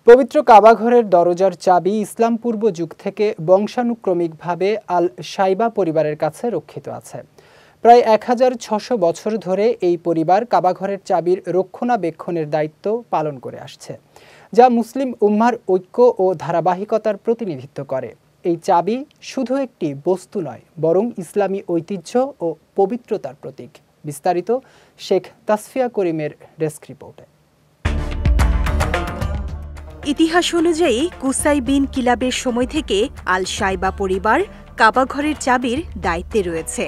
পবিত্র কাবাঘরের দরজার চাবি ইসলাম পূর্ব যুগ থেকে বংশানুক্রমিকভাবে আল শাইবা পরিবারের কাছে রক্ষিত আছে। প্রায় ১৬০০ বছর ধরে এই পরিবার কাবাঘরের চাবির রক্ষণাবেক্ষণের দায়িত্ব পালন করে আসছে, যা মুসলিম উম্মার ঐক্য ও ধারাবাহিকতার প্রতিনিধিত্ব করে। এই চাবি শুধু একটি বস্তু নয়, বরং ইসলামী ঐতিহ্য ও পবিত্রতার প্রতীক। বিস্তারিত শেখ তাসফিয়া করিমের ডেস্ক রিপোর্টে। ইতিহাস অনুযায়ী কুসাই বিন কিলাবের সময় থেকে আল শাইবা পরিবার কাবাঘরের চাবির দায়িত্বে রয়েছে।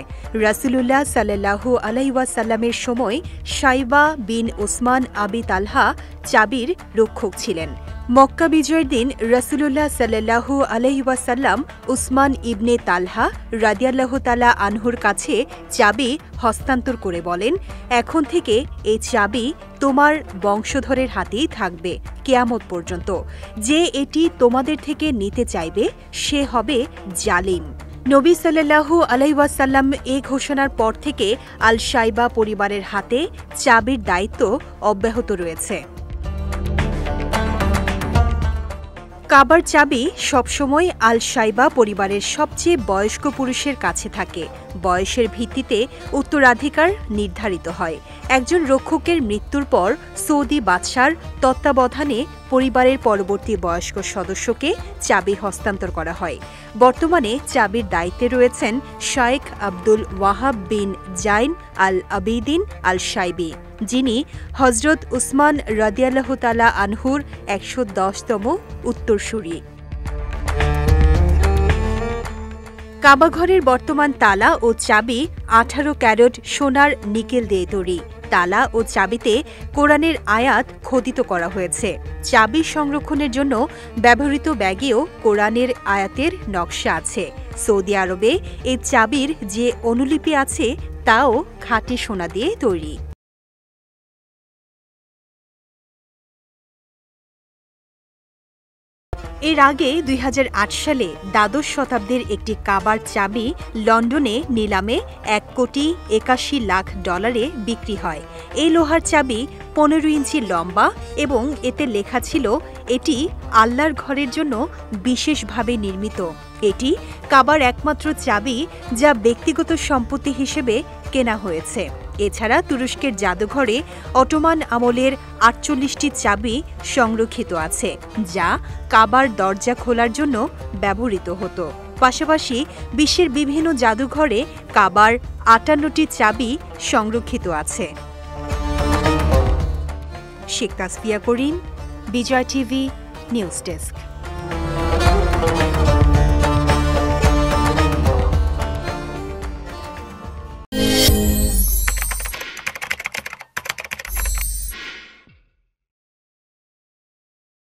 রাসূলুল্লাহ সাল্লাল্লাহু আলাইহি ওয়াসাল্লামের সময় শাইবা বিন উসমান আবি তালহা চাবির রক্ষক ছিলেন। মক্কা বিজয়ের দিন রাসূলুল্লাহ সাল্লাল্লাহু আলাইহি ওয়াসাল্লাম উসমান ইবনে তালহা রাদিয়াল্লাহু তাআলা আনহুর কাছে চাবি হস্তান্তর করে বলেন, এখন থেকে এই চাবি তোমার বংশধরের হাতেই থাকবে কিয়ামত পর্যন্ত। যে এটি তোমাদের থেকে নিতে চাইবে সে হবে জালিম। নবী সাল্লাল্লাহু আলাইহি ওয়াসাল্লাম এই ঘোষণার পর থেকে আল শাইবা পরিবারের হাতে চাবির দায়িত্ব অব্যাহত রয়েছে। কাবার চাবি সবসময় আল শাইবা পরিবারের সবচেয়ে বয়স্ক পুরুষের কাছে থাকে। বয়সের ভিত্তিতে উত্তরাধিকার নির্ধারিত হয়। একজন রক্ষকের মৃত্যুর পর সৌদি বাদশার তত্ত্বাবধানে পরিবারের পরবর্তী বয়স্ক সদস্যকে চাবি হস্তান্তর করা হয়। বর্তমানে চাবির দায়িত্বে রয়েছেন শাইখ আব্দুল ওয়াহাব বিন জাইন আল আবিদিন আল শাইবি, যিনি হযরত উসমান রাদিয়াল্লাহু তাআলা আনহুর ১১০তম উত্তরসূরি। কাবাঘরের বর্তমান তালা ও চাবি ১৮ ক্যারেট সোনার নিকেল দিয়ে তৈরি। তালা ও চাবিতে কোরআনের আয়াত খোদিত করা হয়েছে। চাবি সংরক্ষণের জন্য ব্যবহৃত ব্যাগেও কোরআনের আয়াতের নকশা আছে। সৌদি আরবে এই চাবির যে অনুলিপি আছে তাও খাঁটি সোনা দিয়ে তৈরি। এর আগে ২০০৮ সালে দ্বাদশ শতাব্দীর একটি কাবার চাবি লন্ডনে নিলামে $১,৮১,০০,০০০ বিক্রি হয়। এই লোহার চাবি ১৫ ইঞ্চি লম্বা এবং এতে লেখা ছিল, এটি আল্লাহর ঘরের জন্য বিশেষভাবে নির্মিত। এটি কাবার একমাত্র চাবি যা ব্যক্তিগত সম্পত্তি হিসেবে কেনা হয়েছে। এছাড়া তুরস্কের জাদুঘরে অটোমান আমলের ৪৮টি চাবি সংরক্ষিত আছে, যা কাবার দরজা খোলার জন্য ব্যবহৃত হতো। পাশাপাশি বিশ্বের বিভিন্ন জাদুঘরে কাবার ৫৮টি চাবি সংরক্ষিত আছে। শেখ তাসফিয়া করিম, বিজয় টিভি নিউজ ডেস্ক।